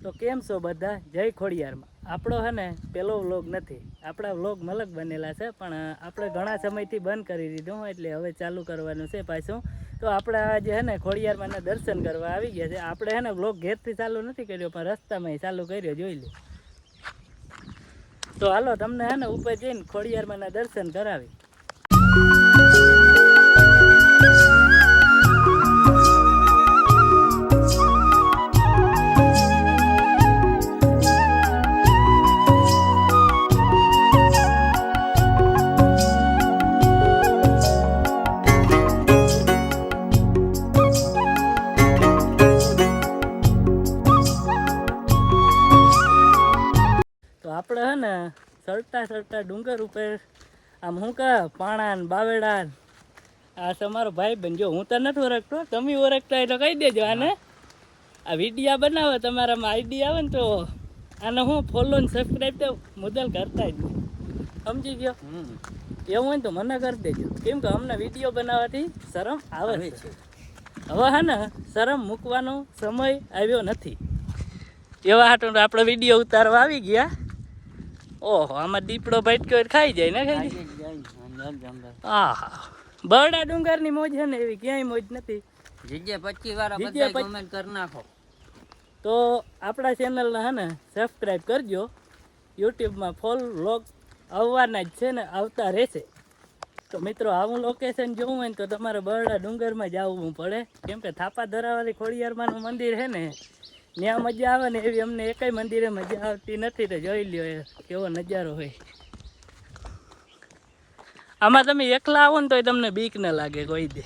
તો કેમ છો બધા? જય ખોડિયારમાં. આપણો હે ને પેલો વ્લોગ નથી, આપણા વ્લોગ મલક બનેલા છે, પણ આપણે ઘણા સમયથી બંધ કરી દીધું, એટલે હવે ચાલુ કરવાનું છે પાછું. તો આપણે આજે હે ને ખોડિયારમાંના દર્શન કરવા આવી ગયા છે. આપણે હે ને વ્લોગ ઘેરથી ચાલુ નથી કર્યો, પણ રસ્તામાં ચાલુ કર્યો, જોઈ લો. તો હાલો તમને હે ને ઉપર જઈને ખોડિયારમાંના દર્શન કરાવી. તો આપણે હે ને સરતા ડુંગર ઉપર આમ શું કહે પાણા ને બાવેડા, આ તમારો ભાઈ બન. જો હું તો નથી ઓળખતો, તમે ઓળખતા હોય તો કહી દેજો. આને આ વિડીયા બનાવો, તમારામાં આઈડિયા આવે ને તો આને હું ફોલો ને સબસ્ક્રાઈબ તો મુદલ કરતા જ નહીં, સમજી ગયો? એવું હોય ને તો મને કરી દેજો, કેમ કે અમને વિડીયો બનાવવાથી શરમ આવે છે. હવે હે ને શરમ મૂકવાનો સમય આવ્યો નથી. એવા હાટું આપણે વિડીયો ઉતારવા આવી ગયા. ઓહો, આમાં દીપડો ભટક્યો ખાઈ જાય ને, ખાઈ જાય. હા, બરડા ડુંગરની મોજ છે ને એવી ક્યાંય મોજ નથી. કમેન્ટ કરી નાખો. તો આપણા ચેનલને હે ને સબસ્ક્રાઈબ કરજો. યુટ્યુબમાં ફૂલ વ્લોગ આવવાના જ છે ને આવતા રહેશે. તો મિત્રો, આવું લોકેશન જોવું હોય ને તો તમારે બરડા ડુંગરમાં જ આવવું પડે, કેમ કે થાપા ધરાવાળી ખોડિયારમાંનું મંદિર છે ને, ત્યાં મજા આવે ને એવી અમને એકય મંદિરે મજા આવતી નથી. તો જોઈ લ્યો કેવો નજારો હોય. આમાં તમે એકલા આવો ને તો તમને બીક ન લાગે કોઈ દે.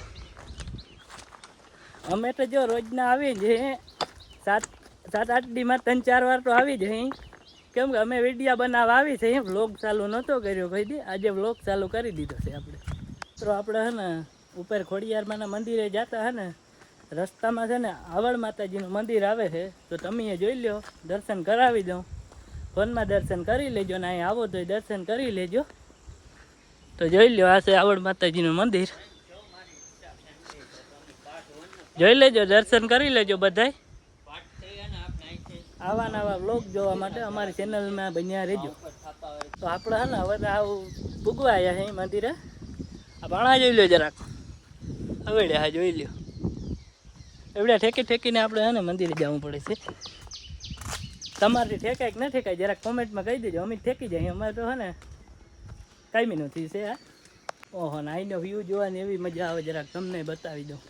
અમે તો જો રોજના આવી જઈએ, 7-8 દીમાં 3-4 વાર તો આવી જઈએ, કેમ કે અમે વિડીયા બનાવવા આવી છે. વ્લોગ ચાલુ નહોતો કર્યો કોઈ દી, આજે વ્લોગ ચાલુ કરી દીધો છે આપણે. તો આપણે હે ને ઉપર ખોડિયારમાંના મંદિરે જતા હે ને રસ્તામાં છે ને આવડ માતાજીનું મંદિર આવે છે, તો તમે એ જોઈ લો, દર્શન કરાવી દઉં. ફોનમાં દર્શન કરી લેજો ને અહીં આવો તો દર્શન કરી લેજો. તો જોઈ લો, આ છે આવડ માતાજીનું મંદિર, જોઈ લેજો, દર્શન કરી લેજો બધાય. આવા નવા વ્લોગ જોવા માટે અમારી ચેનલમાં બન્યા રહેજો. તો આપણે હે ને હવે આવું ભૂગવા આવ્યા છે મંદિરે. આ પાણા જોઈ લો જરાક, હવે હા જોઈ લો. એવડે ઠેકીને આપણે હે ને મંદિરે જવું પડે છે. તમારથી ઠેકાય કે ન ઠેકાય જરાક કોમેન્ટમાં કહી દેજો, અમે ઠેકી જાય. અમારે તો હે ને કાયમી નથી છે આ. ઓહો, ને અહીંનો વ્યૂ જોવાની એવી મજા આવે, જરાક તમને બતાવી દઉં.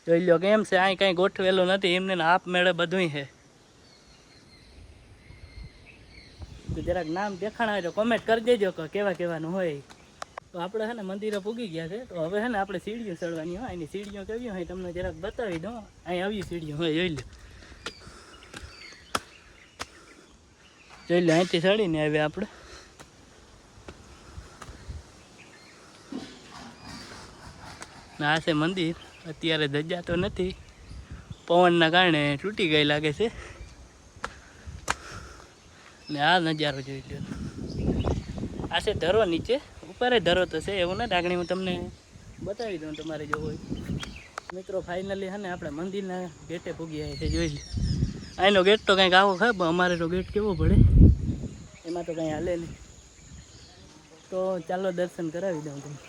જોઈ લો કેમ છે, અહીં કાંઈ ગોઠવેલું નથી, એમને આપ મેળે બધું છે. તો જરાક નામ દેખાણા હોય તો કોમેન્ટ કરી દેજો કે કેવા કહેવાનું હોય. તો આપણે હે ને મંદિરે પૂગી ગયા છે. તો હવે હે ને આપણે સીડીઓ ચડવાની હોય, એની સીડીઓ કેવી હોય તમને જરાક બતાવી દઉં. અહીં આવી સીડીઓ હોય, જોઈ લો. જોઈ લો, અહીંથી ચડીને આવ્યા આપણે. આ છે મંદિર. અત્યારે ધજા તો નથી, પવનના કારણે તૂટી ગઈ લાગે છે. ને આ નજારો જોઈ લો. આ છે ધરો, નીચે ઉપર ધરો તો છે, એવું નથી. આગળ હું તમને બતાવી દઉં તમારે જો હોય. મિત્રો, ફાઇનલી હે ને આપણે મંદિરના ગેટે પૂગી આવ્યા છે, જોઈ લો. અહીંનો ગેટ તો કંઈક આવો ખબર, અમારે તો ગેટ કેવો પડે, એમાં તો કંઈ હાલે નહીં. તો ચાલો દર્શન કરાવી દઉં તમને.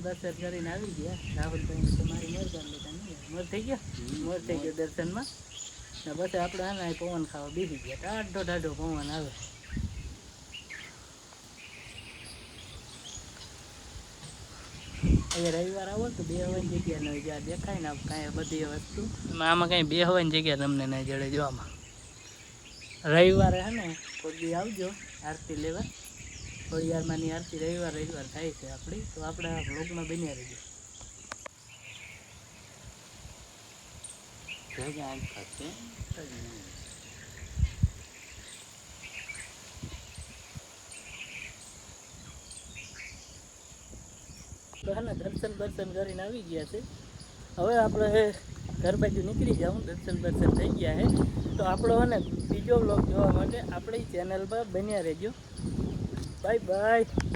દર્શન કરીને આવી ગયા. રાહુલભાઈ તમારી મહેરબાની, મોર થઈ ગયો દર્શનમાં. ને પછી આપણે આના પવન ખાવા બેસી ગયા. ટાઢો પવન આવે. અહીંયા રવિવાર આવો તો બેહવાની જગ્યા ન જ્યાં દેખાય ને કાંઈ બધી વસ્તુ, આમાં કાંઈ બેહવાની જગ્યા તમને નહીં જડે. જોવામાં રવિવારે હે ને કોઈ દી આવજો આરતી લેવા. ખોડિયારમાંની આરતી રવિવાર થાય છે આપણી. તો આપણે આ વ્લોગમાં બન્યા રહીએ. બહાના દર્શન બર્શન કરીને આવી ગયા છે. હવે આપણે ઘર બાજુ નીકળી જાઉં. દર્શન બર્શન થઈ ગયા છે તો આપણો ને બીજો વ્લોગ જોવા માટે આપણી ચેનલ પર બન્યા રહેજો. Bye bye.